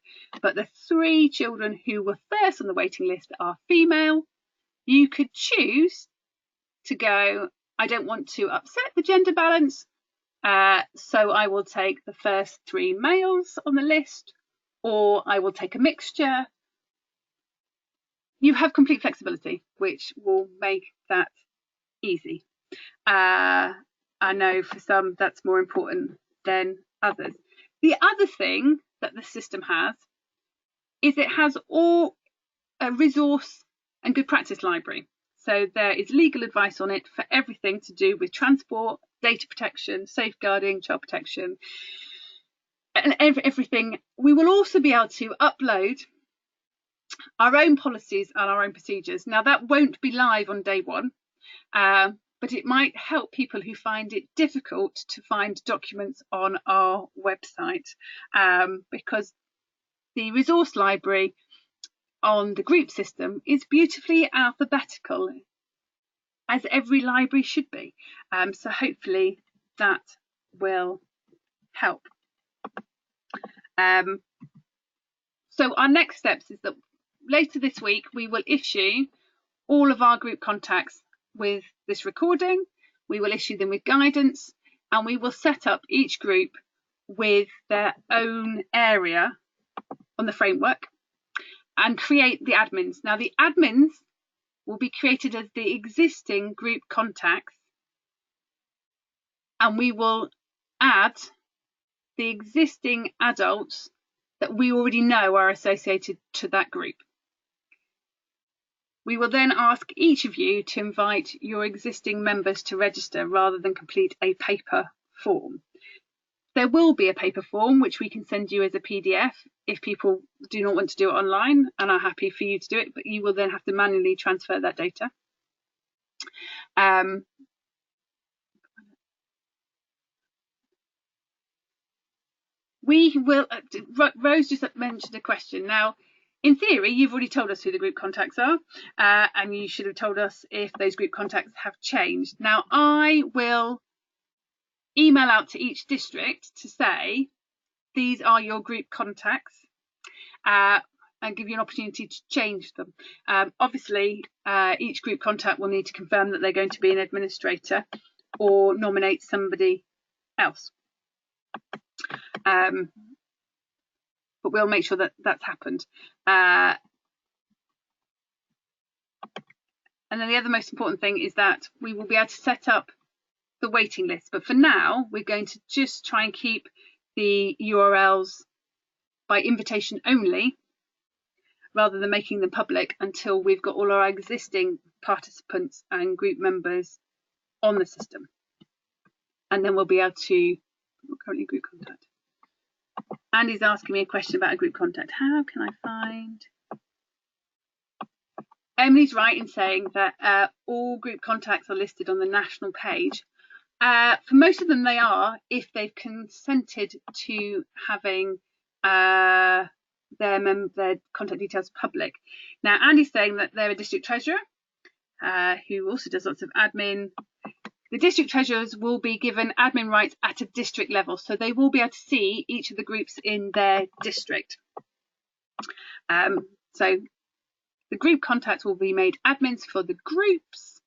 but the 3 children who were first on the waiting list are female, you could choose to go, I don't want to upset the gender balance, so I will take the first 3 males on the list, or I will take a mixture. You have complete flexibility, which will make that easy. I know for some that's more important than others. The other thing that the system has is it has all a resource and good practice library. So there is legal advice on it for everything to do with transport, data protection, safeguarding, child protection, and everything. We will also be able to upload our own policies and our own procedures. Now, that won't be live on day one, but it might help people who find it difficult to find documents on our website, because the resource library on the Groop system is beautifully alphabetical, as every library should be. So hopefully that will help. So our next steps is that later this week we will issue all of our group contacts with this recording. We will issue them with guidance, and we will set up each group with their own area on the framework and create the admins. Now, the admins will be created as the existing group contacts, and we will add the existing adults that we already know are associated to that group. We will then ask each of you to invite your existing members to register rather than complete a paper form. There will be a paper form which we can send you as a PDF if people do not want to do it online and are happy for you to do it, but you will then have to manually transfer that data. We will, Rose just mentioned a question. Now, in theory, you've already told us who the group contacts are, and you should have told us if those group contacts have changed. Now, I will email out to each district to say, these are your group contacts, and give you an opportunity to change them. Obviously, each group contact will need to confirm that they're going to be an administrator or nominate somebody else. But we'll make sure that that's happened. And then the other most important thing is that we will be able to set up the waiting list. But for now, we're going to just try and keep the URLs by invitation only, rather than making them public until we've got all our existing participants and group members on the system. And then we'll be able to, currently group contact. Andy's asking me a question about a group contact. How can I find? Emily's right in saying that all group contacts are listed on the national page. For most of them, they are, if they've consented to having their contact details public. Now, Andy's saying that they're a district treasurer who also does lots of admin. The district treasurers will be given admin rights at a district level, so they will be able to see each of the groups in their district. So the group contacts will be made admins for the groups.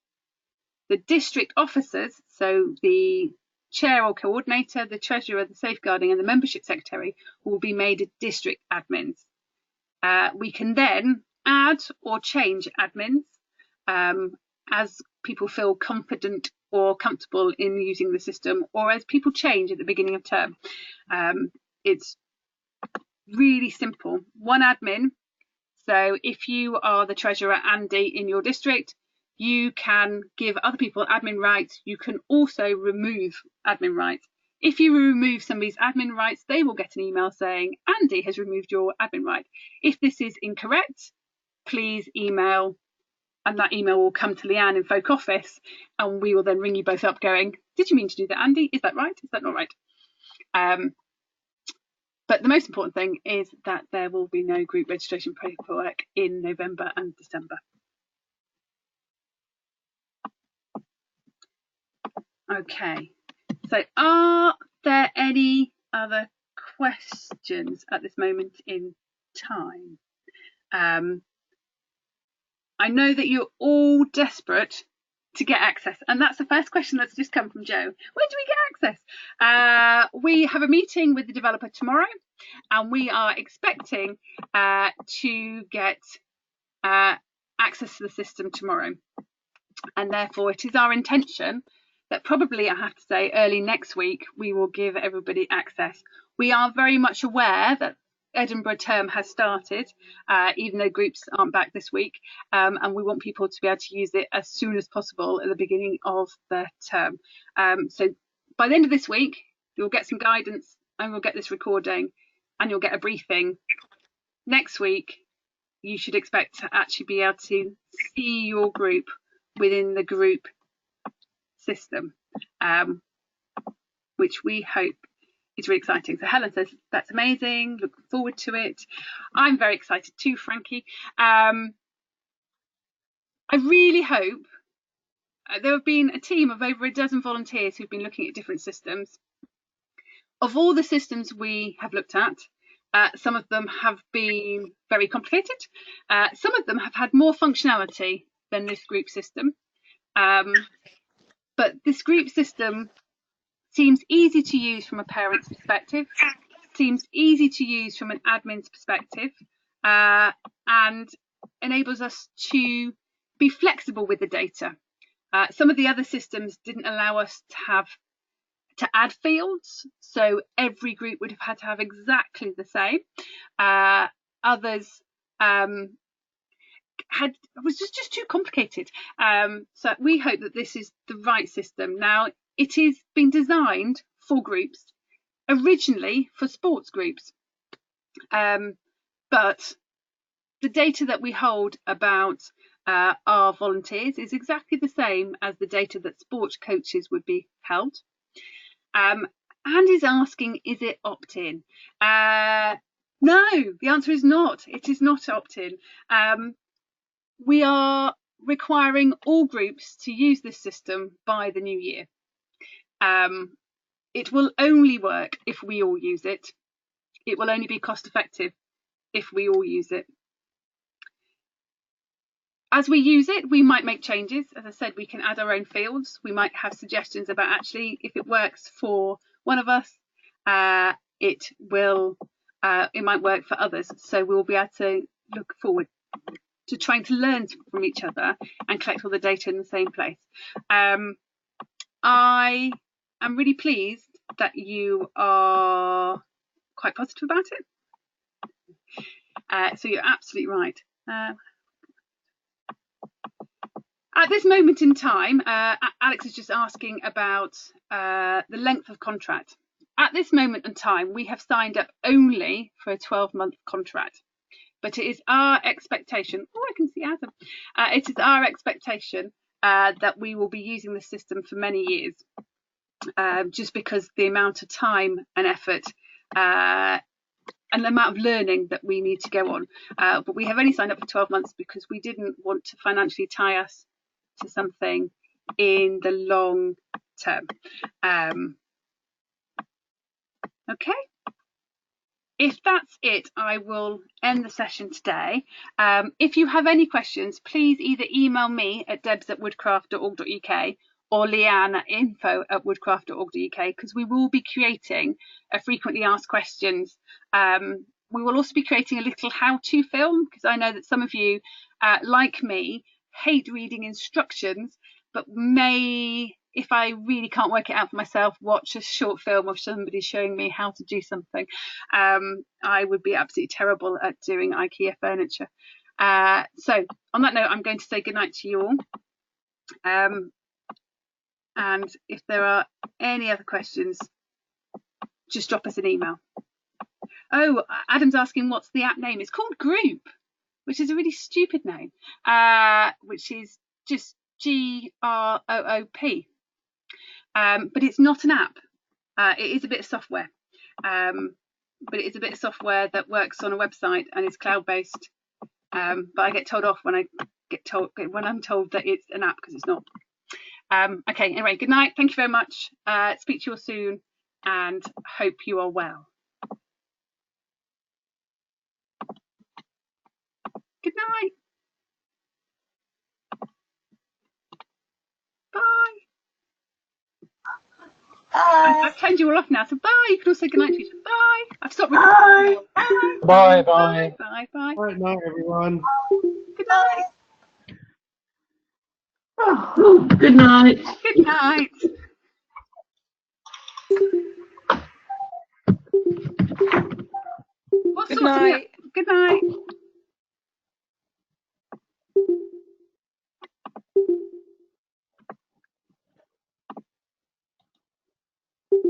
The district officers, so the chair or coordinator, the treasurer, the safeguarding and the membership secretary, will be made district admins. We can then add or change admins as people feel confident or comfortable in using the system, or as people change at the beginning of term. It's really simple. One admin. So if you are the treasurer, Andy, in your district, you can give other people admin rights. You can also remove admin rights. If you remove somebody's admin rights, they will get an email saying, Andy has removed your admin right. If this is incorrect, please email, and that email will come to Leanne in Folk Office, and we will then ring you both up going, did you mean to do that, Andy? Is that right? Is that not right? But the most important thing is that there will be no group registration paperwork in November and December. Okay, so are there any other questions at this moment in time? I know that you're all desperate to get access, and that's the first question that's just come from Joe. When do we get access? We have a meeting with the developer tomorrow, and we are expecting to get access to the system tomorrow, and therefore it is our intention that probably, I have to say, early next week we will give everybody access. We are very much aware that Edinburgh term has started, even though groups aren't back this week, and we want people to be able to use it as soon as possible at the beginning of the term. So by the end of this week, you'll get some guidance and we'll get this recording and you'll get a briefing. Next week, you should expect to actually be able to see your group within the Groop system, which we hope is really exciting. So Helen says, that's amazing, looking forward to it. I'm very excited too, Frankie. I really hope, there have been a team of over a dozen volunteers who've been looking at different systems. Of all the systems we have looked at, some of them have been very complicated. Some of them have had more functionality than this Groop system. But this Groop system seems easy to use from a parent's perspective, seems easy to use from an admin's perspective, and enables us to be flexible with the data. Some of the other systems didn't allow us to add fields, so every group would have had to have exactly the same. Others was just too complicated. So we hope that this is the right system. Now, it is being designed for groups, originally for sports groups, but the data that we hold about our volunteers is exactly the same as the data that sports coaches would be held. Andy's asking, is it opt-in? No, the answer is not. It is not opt-in. We are requiring all groups to use this system by the new year. It will only work if we all use it. It will only be cost effective if we all use it. As we use it, we might make changes. As I said, we can add our own fields. We might have suggestions about actually, if it works for one of us, it might work for others. So we'll be able to look forward to trying to learn from each other and collect all the data in the same place. I am really pleased that you are quite positive about it. So you're absolutely right. At this moment in time, Alex is just asking about the length of contract. At this moment in time, we have signed up only for a 12-month contract, but it is our expectation, oh, I can see Adam, it is our expectation that we will be using the system for many years, just because the amount of time and effort and the amount of learning that we need to go on. But we have only signed up for 12 months because we didn't want to financially tie us to something in the long term. Okay, if that's it, I will end the session today. If you have any questions, please either email me at debs@woodcraft.org.uk or Leanne at info@woodcraft.org.uk, because we will be creating a frequently asked questions. We will also be creating a little how-to film, because I know that some of you, like me, hate reading instructions, but may, if I really can't work it out for myself, watch a short film of somebody showing me how to do something. I would be absolutely terrible at doing IKEA furniture. So on that note, I'm going to say goodnight to you all. And if there are any other questions, just drop us an email. Oh, Adam's asking what's the app name. It's called Groop, which is a really stupid name, which is just Groop. But it's not an app. It is a bit of software, but it is a bit of software that works on a website and is cloud-based. But I get told off when I'm told that it's an app, because it's not. Okay, anyway, good night. Thank you very much. Speak to you all soon, and hope you are well. Good night. Bye. Bye. I've turned you all off now, so bye. You can all say good night to each other. Bye. I've stopped recording. Bye. Bye. Bye. Bye. Bye. Good night, everyone. Good night. Oh, good night. Good night. Good night.